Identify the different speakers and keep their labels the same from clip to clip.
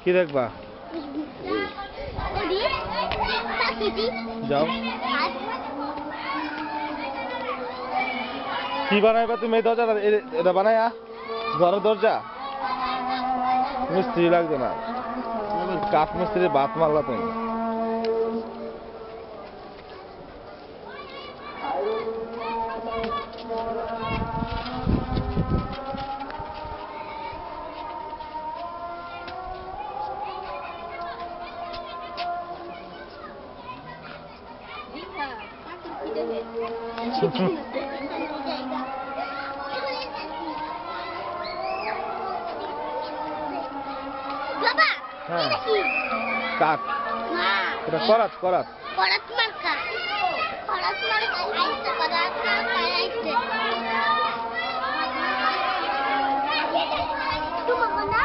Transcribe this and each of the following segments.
Speaker 1: কি দেখবা? যাও। কি বানাইবা তুমি? এই দরজাটা এটা বানায়া ঘরের দরজা? মিস্ত্রি লাগবে না, কাঠ মিস্ত্রি বাত মারলা তুমি। কাঠ এটা করাত করাত করাত মার্কা করাত মার্কা আইছে করাত মার্কা আইছে তুমি কোনা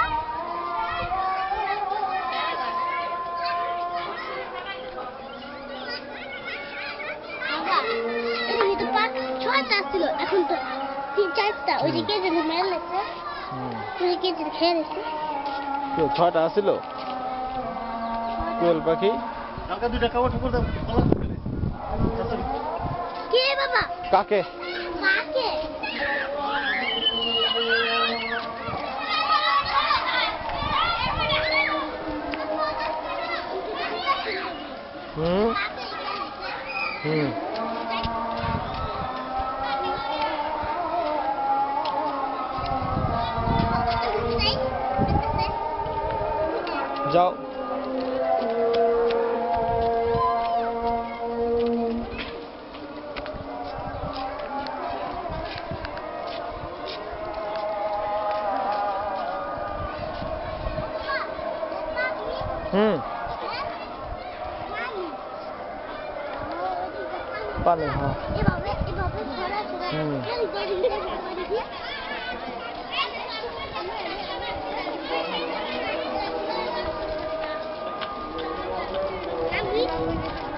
Speaker 1: বাবা এই তো পাক ছয়টা ছিল এখন তো তিন চারটা ওই যে কেটে মেরে লেছে ওই কেটে খেয়ে লেছে তো ছয়টা ছিল কোয়েল পাখি কালকে দুইটা কাওয়া ঠাকুর দাও কে বাবা কাকে কাকে যাও পানি হ্যাঁ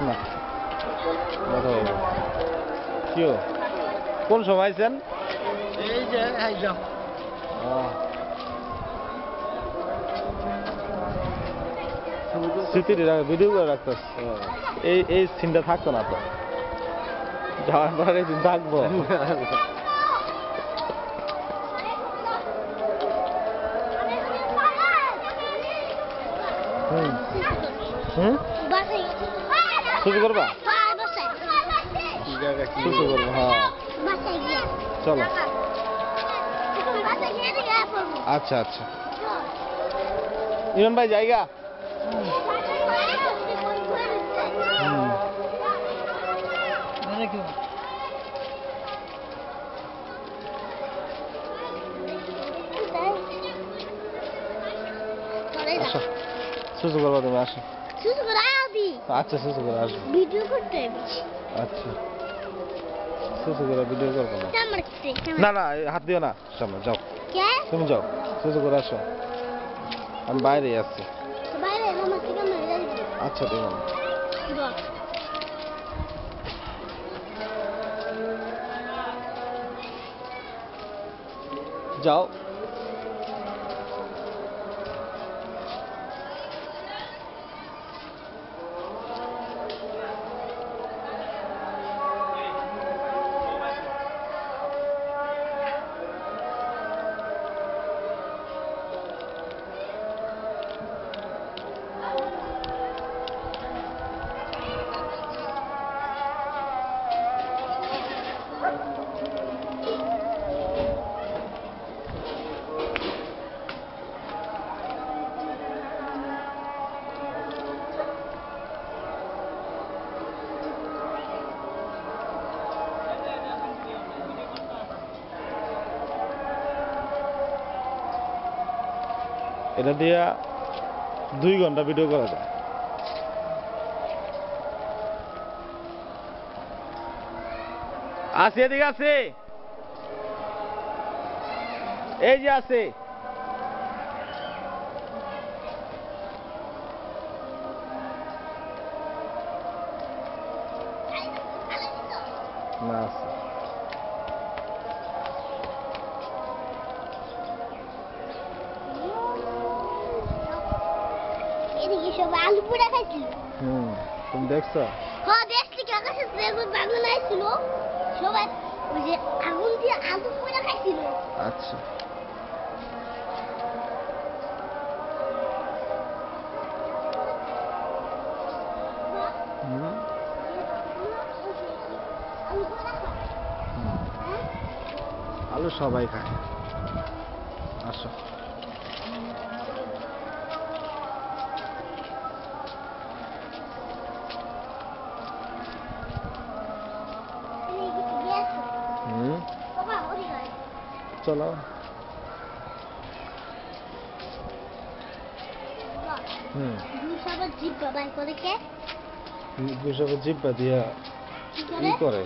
Speaker 1: না কি কোন সময় আইছেন? এই যে আইলাম। স্মৃতির ভিডিও করে রাখতেছ। এই সিনটা থাকতো না তো, যাওয়ার পরে দিন থাকবো। শুরু করবা? শুরু করবো হ্যাঁ চলো। আচ্ছা আচ্ছা ইমন ভাই জায়গা আসো সুসু করবা তুমি আসো। আচ্ছা সুসু করে আসবো ভিডিও করতে। আচ্ছা সুসু করে ভিডিও করবো না। না হাত দিও না সামনে যাও তুমি যাও সুসু করে আসো আমি বাইরে আসছি। আচ্ছা ঠিক আছে যাও। এটা দিয়া 2 ঘন্টা ভিডিও করা যায়। আছে এদিকে আছে, এই যে আছে। না আছে।
Speaker 2: এদিকে সব আলু পোড়া খাইছিল।
Speaker 1: তুমি দেখছো?
Speaker 2: হ্যাঁ দেখছি, কাকাশে বেগুন বাংলা নাইছিল, সবাই ওই যে আগুন দিয়ে আলু পোড়া খাইছিল।
Speaker 1: আচ্ছা আলু সবাই খায়। আসো। চলো। জিব্বা দিয়া কি করে,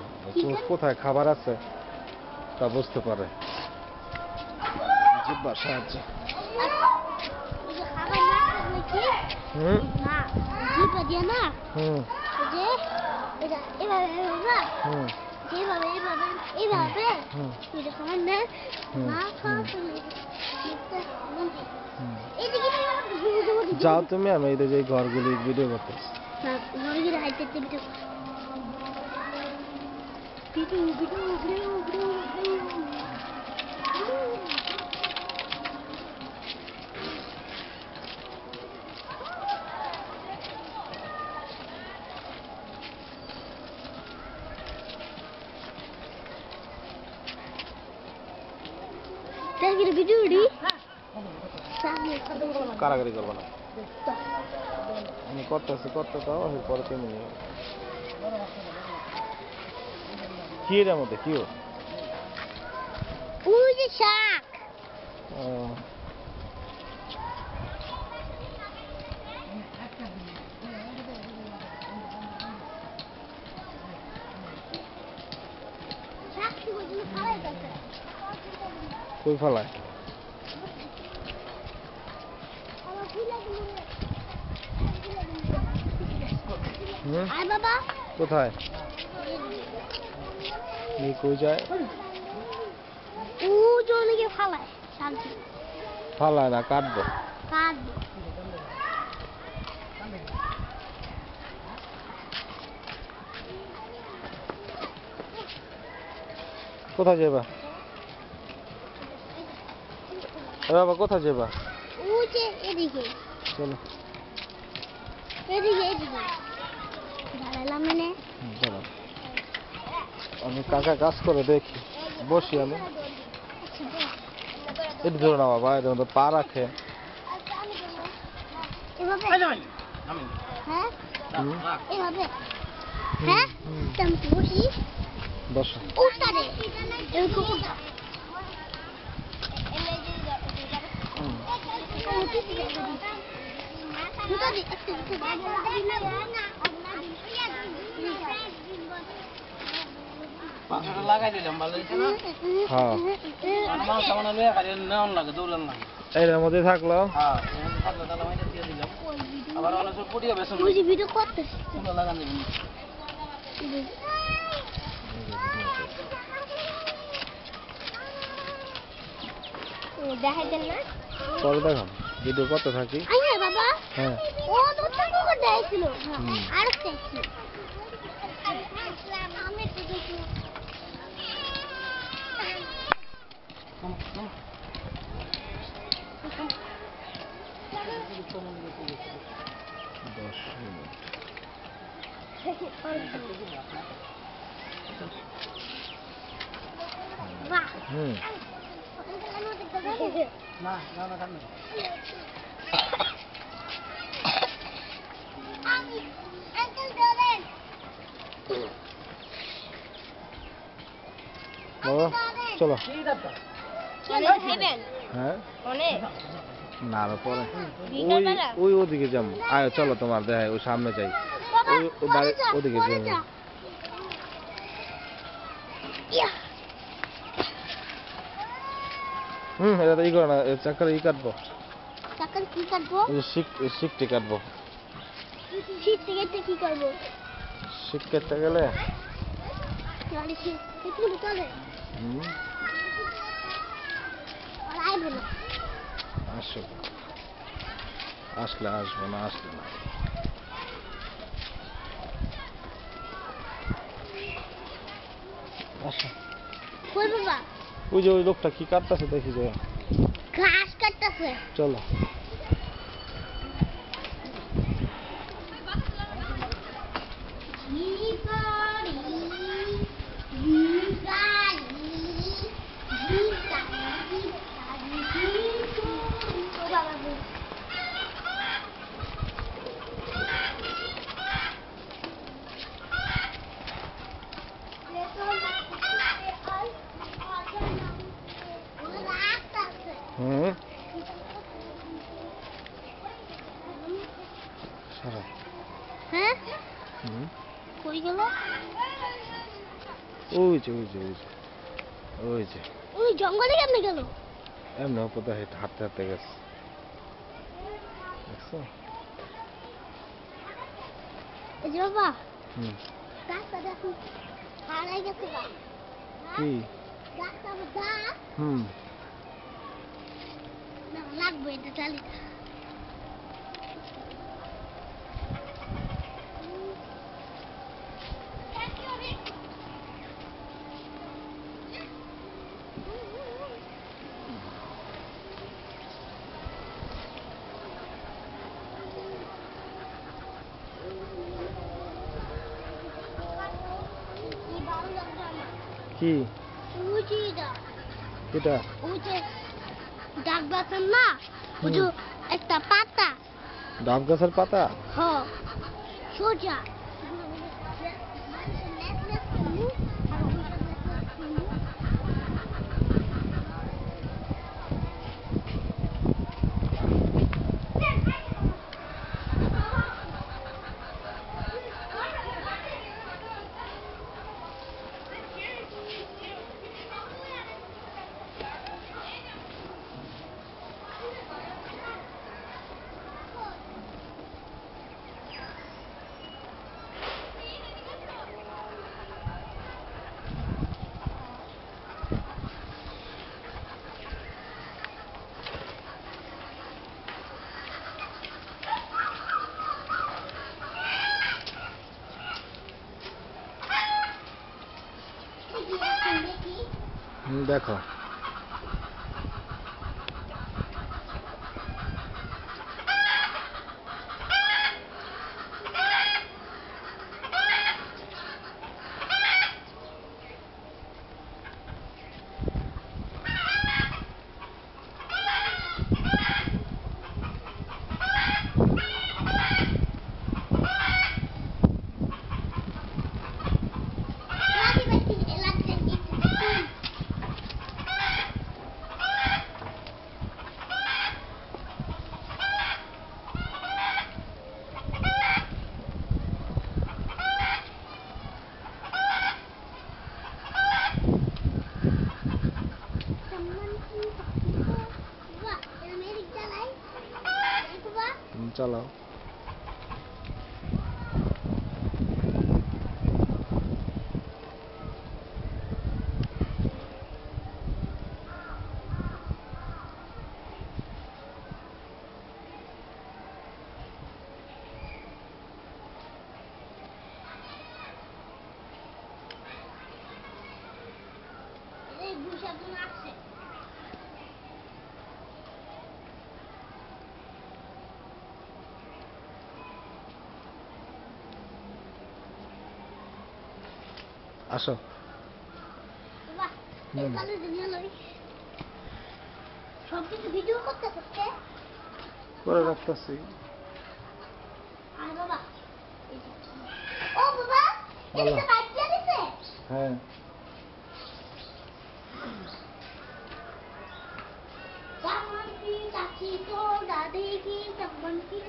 Speaker 1: কোথায় খাবার আছে তা বুঝতে পারে জিব্বার সাহায্যে। যাও তুমি, আমি এই যে ঘরগুলি ভিডিও করতেছি। কারাগারি করবো না, আমি করতেছি, করতে দাও, পরে তুমি নিয়ে। কি এর মধ্যে কি
Speaker 2: শাক?
Speaker 1: কই ফেলায়? কোথায় কই যায়? ফালায় না, কাটবো। কোথায় যাবা বাবা, কোথায় যাবা? চলো আমি কাকা কাজ করে দেখি, বসি আমি। এটা ধরো না বাবা, এর মধ্যে পা রাখে। বসো।
Speaker 3: লাগাই দিলাম, ভালো হয়েছে না?
Speaker 1: হ্যাঁ,
Speaker 3: সামান্য লইয়া খালি নেওয়ান লাগে, দৌড়ান লাগে।
Speaker 1: এর মধ্যে থাকলো।
Speaker 3: হ্যাঁ, থাকলো, তাহলে আমি দিয়ে দিলাম। আবার অনেক সব পুড়িয়ে বেসন লাগান দিবেন।
Speaker 2: দেখাইতেন না?
Speaker 1: পরে দেখাম, ভিডিও করতে থাকি।
Speaker 2: বাবা,
Speaker 1: হ্যাঁ,
Speaker 2: ও তো তো দেখাইছিল, আর দেখছি। আমি তো দেখি।
Speaker 3: না না না, কাটবে
Speaker 1: বাবা চলো। হ্যাঁ, না আরো পরে ওই
Speaker 2: বিকালবেলা?
Speaker 1: ওই ওদিকে যাবো আয় চলো তোমার দেখাই ওই সামনে যাই
Speaker 2: বাবা,
Speaker 1: ওই বাড়ি
Speaker 2: পরে যা,
Speaker 1: ওদিকে
Speaker 2: পরে
Speaker 1: যাবো
Speaker 2: যা। ইয়া,
Speaker 1: এটা তো ই করো না চাকার ই কাটবো
Speaker 2: চাকার কি কাটবো?
Speaker 1: ওই যে শিকটি কাটবো
Speaker 2: শীত থেকে কি করবো?
Speaker 1: শিক কাটতে গেলে
Speaker 2: চলে কি একটু চলে
Speaker 1: হুম,
Speaker 2: আর আইবো না।
Speaker 1: আসো আসলে আসবো না আসলে না আসো
Speaker 2: কই বাবা?
Speaker 1: ওই যে ওই লোকটা কি কাটতেছে দেখি যে
Speaker 2: ঘাস কাটতেছে।
Speaker 1: চলো হুম সারা
Speaker 2: হ্যাঁ,
Speaker 1: হুম
Speaker 2: কই গেল?
Speaker 1: ওই যে ওই যে ওই যে ওই যে
Speaker 2: ওই জঙ্গলে কেমনে গেল?
Speaker 1: এমনি উপরে হাঁটতে হাঁটতে গেছে দেখছো
Speaker 2: এই যে বাবা,
Speaker 1: হুম
Speaker 2: গাছটা দেখো হারাই গেছে গা।
Speaker 1: কি
Speaker 2: গাছটা গাছ
Speaker 1: হুম
Speaker 2: না লাগবে এটা চালি।
Speaker 1: কি এটা
Speaker 2: ওই যে ডাক বাতান না, ওই যে একটা পাতা,
Speaker 1: ডাব গাছের পাতা
Speaker 2: হ সোজা
Speaker 1: দেখো চালাও আসো
Speaker 2: সব কিছু ভিডিও করতে করতে
Speaker 1: করে রাখতেছি
Speaker 2: আর বাবা ও বাবা
Speaker 1: বলো।
Speaker 2: এটা বাচ্চা দিছে
Speaker 1: হ্যাঁ
Speaker 2: বাবা কি কাছে देखी तो दादी की सब बनती